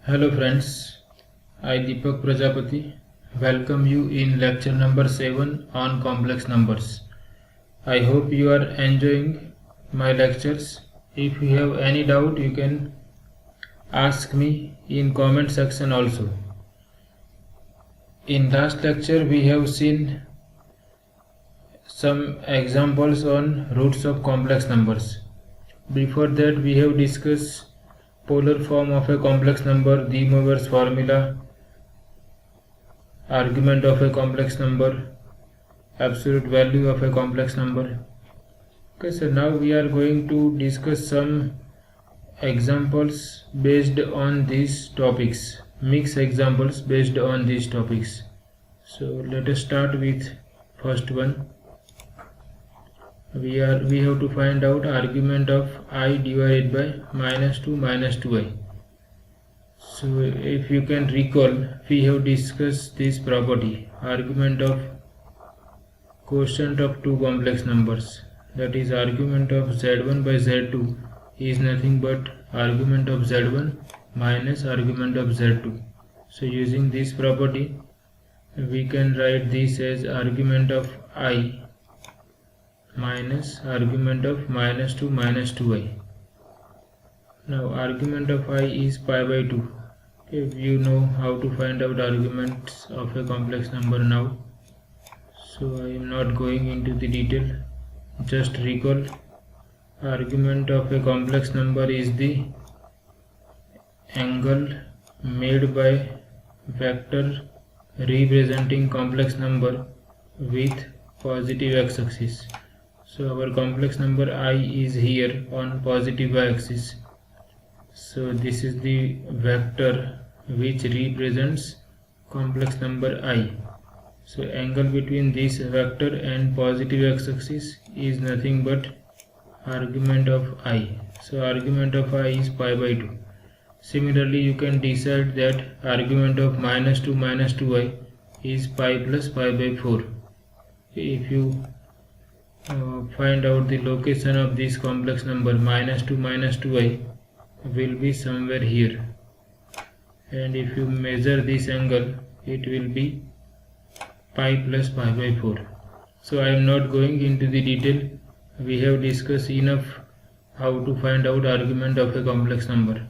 Hello friends, I Deepak Prajapati welcome you in lecture number 7 on complex numbers. I hope you are enjoying my lectures. If you have any doubt you can ask me in comment section also. In last lecture we have seen some examples on roots of complex numbers. Before that we have discussed polar form of a complex number, De Moivre's formula, argument of a complex number, absolute value of a complex number. Okay, so now we are going to discuss some examples based on these topics, mixed examples based on these topics. So let us start with first one. We have to find out argument of I divided by minus 2 minus 2i. So if you can recall, we have discussed this property, argument of quotient of two complex numbers, that is argument of z1 by z2 is nothing but argument of z1 minus argument of z2. So using this property we can write this as argument of I minus argument of minus 2 minus 2i. Now argument of I is pi by 2. If you know how to find out arguments of a complex number now, so I am not going into the detail. Just recall, argument of a complex number is the angle made by vector representing complex number with positive x-axis. So our complex number I is here on positive y-axis. So this is the vector which represents complex number I. So angle between this vector and positive x-axis is nothing but argument of I. So argument of I is pi by 2. Similarly you can decide that argument of minus 2 minus 2i is pi plus pi by 4. If you find out the location of this complex number, minus 2 minus 2i will be somewhere here, and if you measure this angle it will be pi plus pi by 4. So I am not going into the detail. We have discussed enough how to find out argument of a complex number.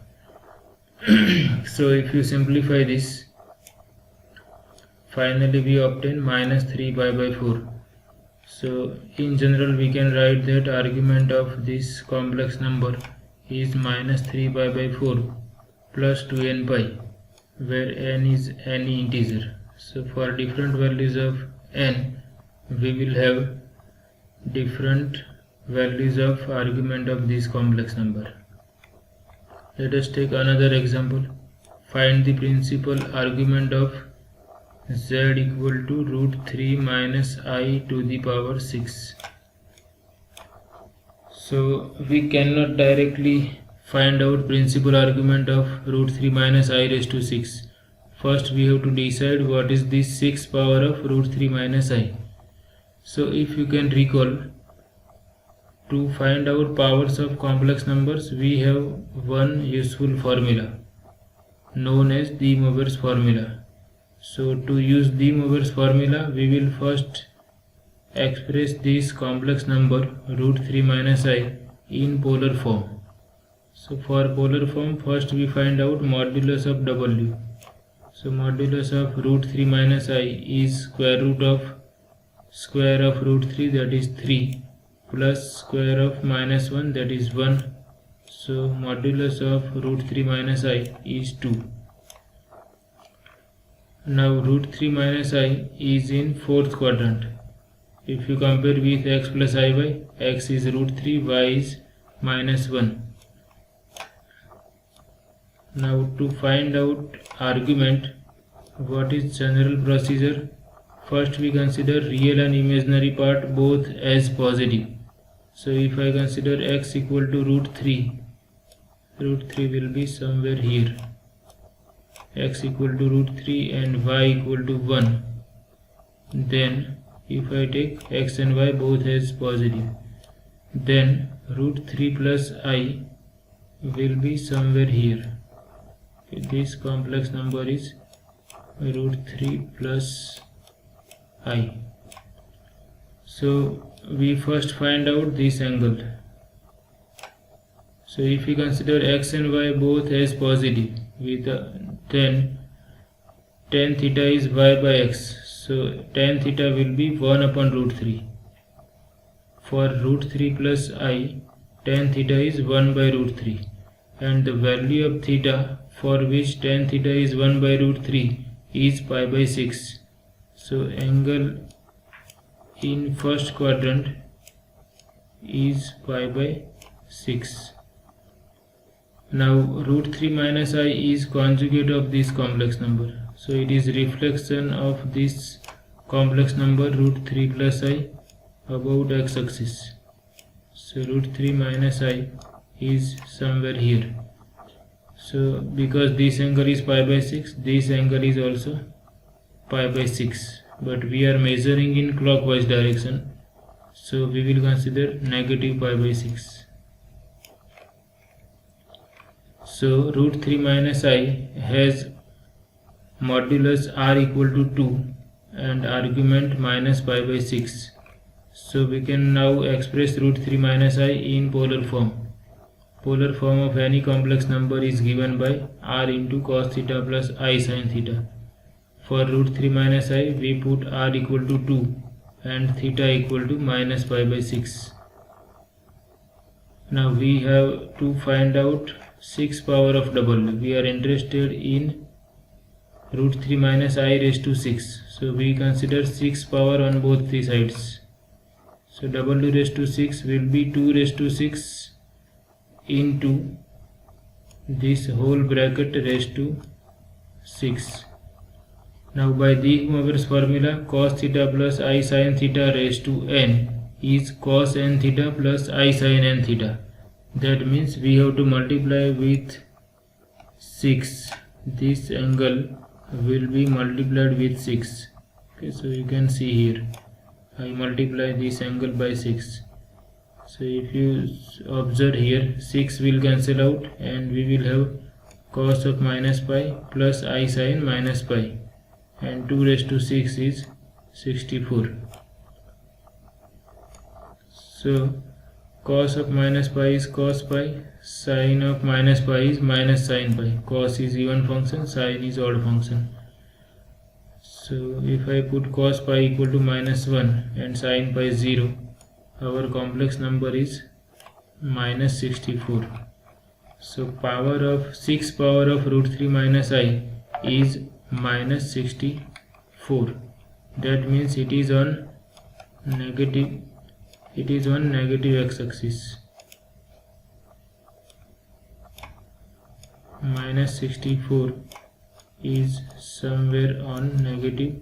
So if you simplify this, finally we obtain minus 3 pi by 4. So in general we can write that argument of this complex number is minus 3 pi by 4 plus 2n pi, where n is any integer. So for different values of n we will have different values of argument of this complex number. Let us take another example. Find the principal argument of z equal to root 3 minus I to the power 6. So we cannot directly find out principal argument of root 3 minus I raised to 6. First we have to decide what is the 6th power of root 3 minus I. So if you can recall, to find out powers of complex numbers we have one useful formula known as De Moivre's formula. So to use De Moivre's formula we will first express this complex number root 3 minus I in polar form. So for polar form first we find out modulus of W. So modulus of root 3 minus I is square of root 3, that is 3, plus square of minus 1, that is 1. So modulus of root 3 minus I is 2. Now root 3 minus I is in 4th quadrant. If you compare with x plus iy, x is root 3, y is minus 1. Now to find out argument, what is general procedure? First we consider real and imaginary part both as positive. So if I consider x equal to root 3 will be somewhere here. X equal to root 3 and y equal to 1. Then if I take x and y both as positive, then root 3 plus I will be somewhere here. This complex number is root 3 plus I. So we first find out this angle. So if we consider x and y both as positive, then tan theta is y by x. So tan theta will be 1 upon root 3. For root 3 plus I, tan theta is 1 by root 3. And the value of theta for which tan theta is 1 by root 3 is pi by 6. So angle in first quadrant is pi by 6. Now root 3 minus I is conjugate of this complex number. So it is reflection of this complex number root 3 plus I about x-axis. So root 3 minus I is somewhere here. So because this angle is pi by 6, this angle is also pi by 6. But we are measuring in clockwise direction. So we will consider negative pi by 6. So root 3 minus I has modulus r equal to 2 and argument minus pi by 6. So we can now express root 3 minus I in polar form. Polar form of any complex number is given by r into cos theta plus I sin theta. For root 3 minus I, we put r equal to 2 and theta equal to minus pi by 6. Now we have to find out 6 power of double. We are interested in root 3 minus I raised to 6. So we consider 6 power on both the sides. So W raised to 6 will be 2 raised to 6 into this whole bracket raised to 6. Now by De Moivre's formula, cos theta plus I sin theta raised to n is cos n theta plus I sin n theta. That means we have to multiply with 6. This angle will be multiplied with 6. Okay, so you can see here I multiply this angle by 6. So if you observe here, 6 will cancel out and we will have cos of minus pi plus I sin minus pi, and 2 raised to 6 is 64. So cos of minus pi is cos pi, sin of minus pi is minus sin pi. Cos is even function, sin is odd function. So if I put cos pi equal to minus 1 and sin pi 0, our complex number is minus 64. So power of 6 power of root 3 minus I is minus 64. That means it is on negative x-axis. Minus 64 is somewhere on negative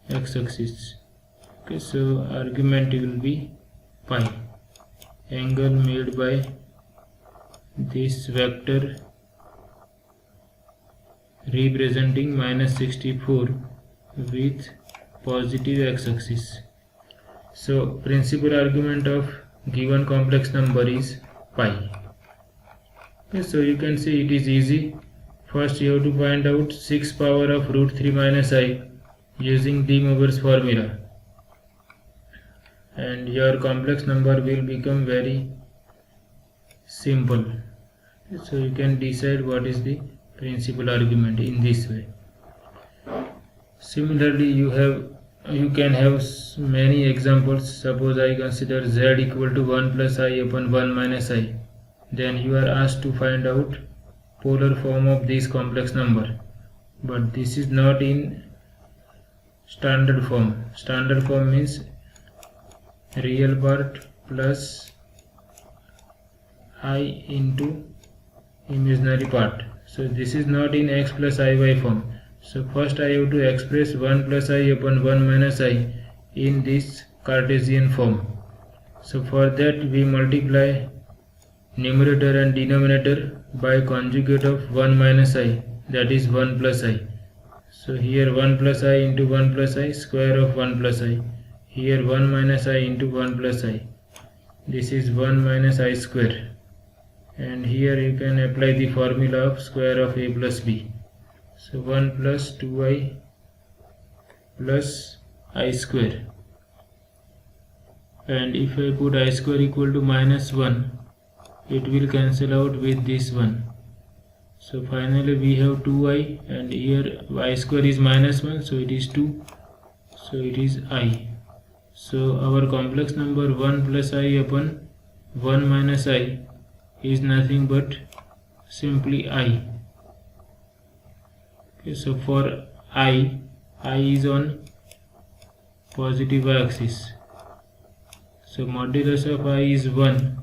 x-axis. Okay, so argument will be pi. Angle made by this vector representing minus 64 with positive x-axis. So principal argument of given complex number is pi. Okay, so you can see it is easy. First you have to find out 6 power of root 3 minus I using De Moivre's formula, and your complex number will become very simple. So you can decide what is the principal argument in this way. Similarly, you can have many examples. Suppose I consider z equal to 1 plus I upon 1 minus I. Then you are asked to find out polar form of this complex number. But this is not in standard form. Standard form means real part plus I into imaginary part. So this is not in x plus iy form. So first I have to express 1 plus I upon 1 minus I in this Cartesian form. So for that we multiply numerator and denominator by conjugate of 1 minus I, that is 1 plus I. So here 1 plus I into 1 plus I, square of 1 plus I. Here 1 minus I into 1 plus I. This is 1 minus I square. and here you can apply the formula of square of a plus b. So 1 plus 2i plus I square, and if I put I square equal to minus 1, it will cancel out with this one. So finally we have 2i, and here I square is minus 1, so it is 2, so it is I. So our complex number 1 plus I upon 1 minus I is nothing but simply I. Okay, so for I is on positive axis, so modulus of I is 1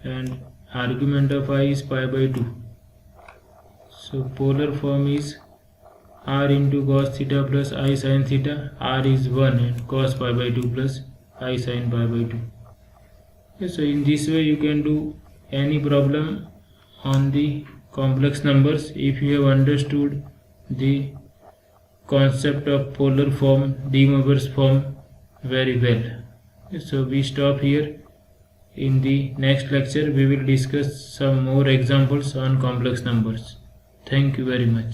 and argument of I is pi by 2. So polar form is r into cos theta plus I sin theta. R is 1 and cos pi by 2 plus I sin pi by 2. Okay, so in this way you can do any problem on the complex numbers if you have understood the concept of polar form, De Moivre's form very well. Okay, so we stop here. In the next lecture we will discuss some more examples on complex numbers. Thank you very much.